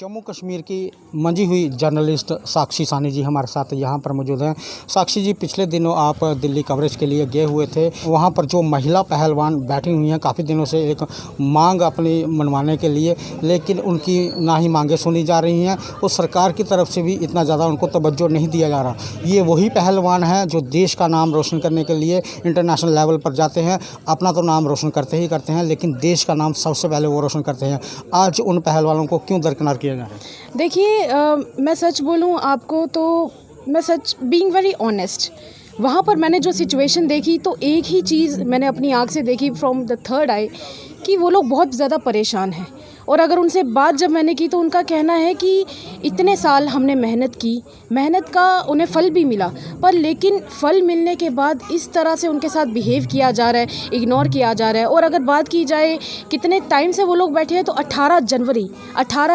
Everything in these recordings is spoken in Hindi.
जम्मू कश्मीर की मंजी हुई जर्नलिस्ट साक्षी साहनी जी हमारे साथ यहाँ पर मौजूद हैं। साक्षी जी, पिछले दिनों आप दिल्ली कवरेज के लिए गए हुए थे। वहाँ पर जो महिला पहलवान बैठी हुई हैं काफ़ी दिनों से एक मांग अपनी मनवाने के लिए, लेकिन उनकी ना ही मांगें सुनी जा रही हैं और सरकार की तरफ से भी इतना ज़्यादा उनको तवज्जो नहीं दिया जा रहा। ये वही पहलवान हैं जो देश का नाम रोशन करने के लिए इंटरनेशनल लेवल पर जाते हैं। अपना तो नाम रोशन करते ही करते हैं, लेकिन देश का नाम सबसे पहले वो रोशन करते हैं। आज उन पहलवानों को क्यों दरकिनार किया जा रहा है? देखिए, मैं सच बोलूं आपको तो मैं सच बीइंग वेरी ऑनेस्ट, वहाँ पर मैंने जो सिचुएशन देखी तो एक ही चीज़ मैंने अपनी आँख से देखी फ्रॉम द थर्ड आई कि वो लोग बहुत ज़्यादा परेशान हैं। और अगर उनसे बात जब मैंने की तो उनका कहना है कि इतने साल हमने मेहनत की, मेहनत का उन्हें फल भी मिला, पर लेकिन फल मिलने के बाद इस तरह से उनके साथ बिहेव किया जा रहा है, इग्नोर किया जा रहा है। और अगर बात की जाए कितने टाइम से वो लोग बैठे हैं तो 18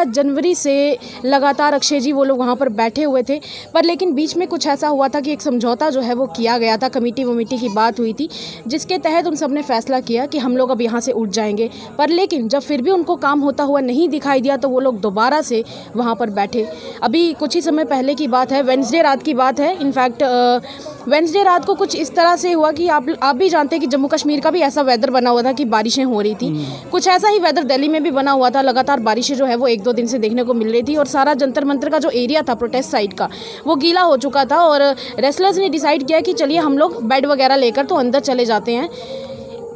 जनवरी से लगातार अक्षय जी वो लोग वहाँ पर बैठे हुए थे। पर लेकिन बीच में कुछ ऐसा हुआ था कि एक समझौता जो है वो किया गया था, कमेटी की बात हुई थी, जिसके तहत उन सब ने फैसला किया कि हम लोग अब यहाँ से उठ जाएंगे। पर लेकिन जब फिर भी उनको काम होता हुआ नहीं दिखाई दिया तो वो लोग दोबारा से वहाँ पर बैठे। अभी कुछ ही समय पहले की बात है, वेडनेसडे रात की बात है। इनफैक्ट वेडनेसडे रात को कुछ इस तरह से हुआ कि आप भी जानते हैं कि जम्मू कश्मीर का भी ऐसा वेदर बना हुआ था कि बारिशें हो रही थी। कुछ ऐसा ही वेदर दिल्ली में भी बना हुआ था, लगातार बारिशें जो है वो 1-2 दिन से देखने को मिल रही थी। और सारा जंतर मंतर का जो एरिया था प्रोटेस्ट साइड का, वो गीला हो चुका था। और रेसलर्स ने डिसाइड किया कि चलिए हम लोग बेड वगैरह लेकर तो अंदर चले जाते हैं।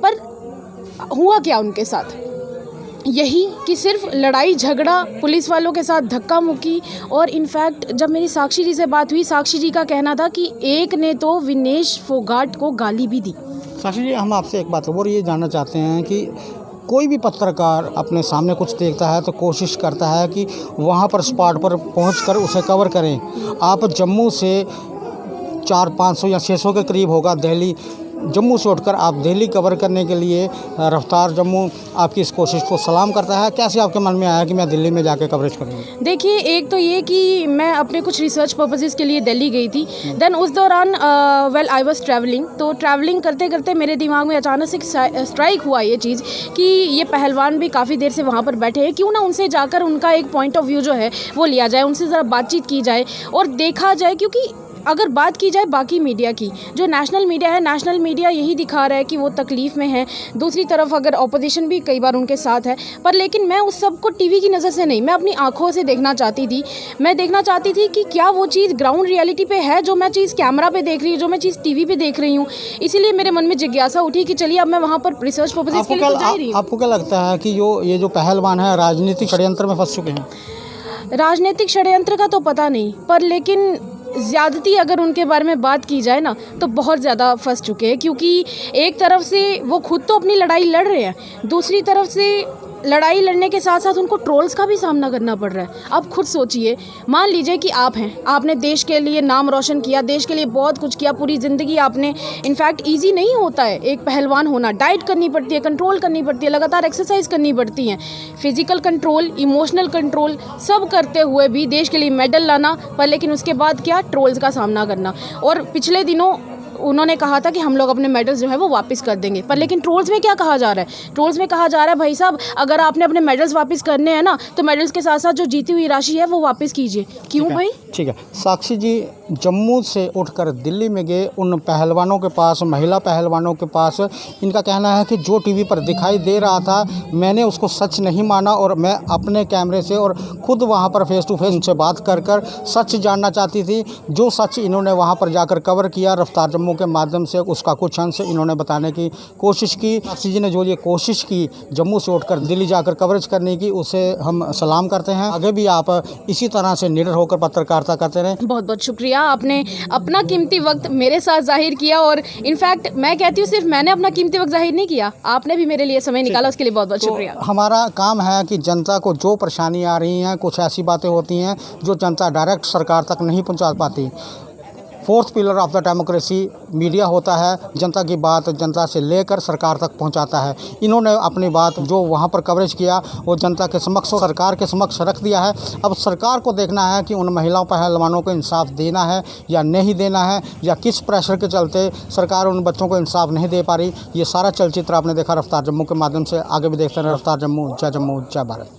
पर हुआ क्या उनके साथ? यही कि सिर्फ लड़ाई झगड़ा, पुलिस वालों के साथ धक्का मुक्की। और इनफैक्ट जब मेरी साक्षी जी से बात हुई, साक्षी जी का कहना था कि एक ने तो विनेश फोगाट को गाली भी दी। साक्षी जी, हम आपसे एक बात और ये जानना चाहते हैं कि कोई भी पत्रकार अपने सामने कुछ देखता है तो कोशिश करता है कि वहाँ पर स्पॉट पर पहुँचकर उसे कवर करें। आप जम्मू से 400-500 या 600 के करीब होगा दिल्ली, जम्मू से उठकर आप दिल्ली कवर करने के लिए रफ्तार जम्मू आपकी इस कोशिश को सलाम करता है। कैसे आपके मन में आया कि मैं दिल्ली में जाकर कवरेज करूँगी? देखिए, एक तो ये कि मैं अपने कुछ रिसर्च पर्पसेस के लिए दिल्ली गई थी। देन उस दौरान आई वाज ट्रैवलिंग, तो ट्रैवलिंग करते करते मेरे दिमाग में अचानक से स्ट्राइक हुआ ये चीज़ कि ये पहलवान भी काफ़ी देर से वहाँ पर बैठे हैं, क्यों ना उनसे जाकर उनका एक पॉइंट ऑफ व्यू जो है वो लिया जाए, उनसे ज़रा बातचीत की जाए और देखा जाए। क्योंकि अगर बात की जाए बाकी मीडिया की, जो नेशनल मीडिया है, नेशनल मीडिया यही दिखा रहा है कि वो तकलीफ़ में है। दूसरी तरफ अगर ऑपोजिशन भी कई बार उनके साथ है, पर लेकिन मैं उस सब को टीवी की नज़र से नहीं, मैं अपनी आंखों से देखना चाहती थी। मैं देखना चाहती थी कि क्या वो चीज़ ग्राउंड रियलिटी पे है जो मैं चीज़ कैमरा पे देख रही हूँ, जो मैं चीज़ टीवी पे देख रही हूँ। इसीलिए मेरे मन में जिज्ञासा उठी कि चलिए अब मैं वहाँ पर रिसर्च पर्पसेस के लिए तो जा रही हूँ। आपको क्या लगता है कि ये जो पहलवान है राजनीतिक षड्यंत्र में फंस चुके हैं? राजनीतिक षड्यंत्र का तो पता नहीं, पर लेकिन ज़्यादती अगर उनके बारे में बात की जाए ना तो बहुत ज़्यादा फंस चुके हैं। क्योंकि एक तरफ से वो खुद तो अपनी लड़ाई लड़ रहे हैं, दूसरी तरफ से लड़ाई लड़ने के साथ साथ उनको ट्रोल्स का भी सामना करना पड़ रहा है। अब खुद सोचिए, मान लीजिए कि आप हैं, आपने देश के लिए नाम रोशन किया, देश के लिए बहुत कुछ किया, पूरी ज़िंदगी आपने, इनफैक्ट ईजी नहीं होता है एक पहलवान होना। डाइट करनी पड़ती है, कंट्रोल करनी पड़ती है, लगातार एक्सरसाइज करनी पड़ती है, फिजिकल कंट्रोल, इमोशनल कंट्रोल, सब करते हुए भी देश के लिए मेडल लाना। पर लेकिन उसके बाद क्या, ट्रोल्स का सामना करना। और पिछले दिनों उन्होंने कहा था कि हम लोग अपने मेडल्स जो है वो वापस कर देंगे। पर लेकिन ट्रोल्स में क्या कहा जा रहा है? ट्रोल्स में कहा जा रहा है, भाई साहब अगर आपने अपने मेडल्स वापस करने हैं ना तो मेडल्स के साथ साथ जो जीती हुई राशि है वो वापस कीजिए। क्यों भाई? ठीक है साक्षी जी, जम्मू से उठकर दिल्ली में गए उन पहलवानों के पास, महिला पहलवानों के पास, इनका कहना है कि जो टीवी पर दिखाई दे रहा था मैंने उसको सच नहीं माना और मैं अपने कैमरे से और खुद वहाँ पर फेस टू फेस उनसे बात कर सच जानना चाहती थी। जो सच इन्होंने वहाँ पर जाकर कवर किया रफ्तार जम्मू के माध्यम से, उसका कुछ अंश इन्होंने बताने की कोशिश की। साक्षी जी ने जो ये कोशिश की जम्मू से उठकर दिल्ली जाकर कवरेज करने की, उसे हम सलाम करते हैं। आगे भी आप इसी तरह से निडर होकर पत्रकारिता करते रहें। बहुत बहुत शुक्रिया, आपने अपना कीमती वक्त मेरे साथ जाहिर किया। और इनफैक्ट मैं कहती हूँ सिर्फ मैंने अपना कीमती वक्त जाहिर नहीं किया, आपने भी मेरे लिए समय निकाला, उसके लिए बहुत बहुत शुक्रिया। हमारा काम है कि जनता को जो परेशानी आ रही हैं, कुछ ऐसी बातें होती हैं जो जनता डायरेक्ट सरकार तक नहीं पहुंचा पाती। Fourth pillar of the democracy media होता है, जनता की बात जनता से लेकर सरकार तक पहुंचाता है। इन्होंने अपनी बात जो वहां पर कवरेज किया वो जनता के समक्ष, सरकार के समक्ष रख दिया है। अब सरकार को देखना है कि उन महिलाओं पहलवानों को इंसाफ देना है या नहीं देना है, या किस प्रेशर के चलते सरकार उन बच्चों को इंसाफ नहीं दे पा रही। ये सारा चलचित्र आपने देखा रफ्तार जम्मू के माध्यम से। आगे भी देखते हैं रफ्तार जम्मू। जय जम्मू, जय भारत।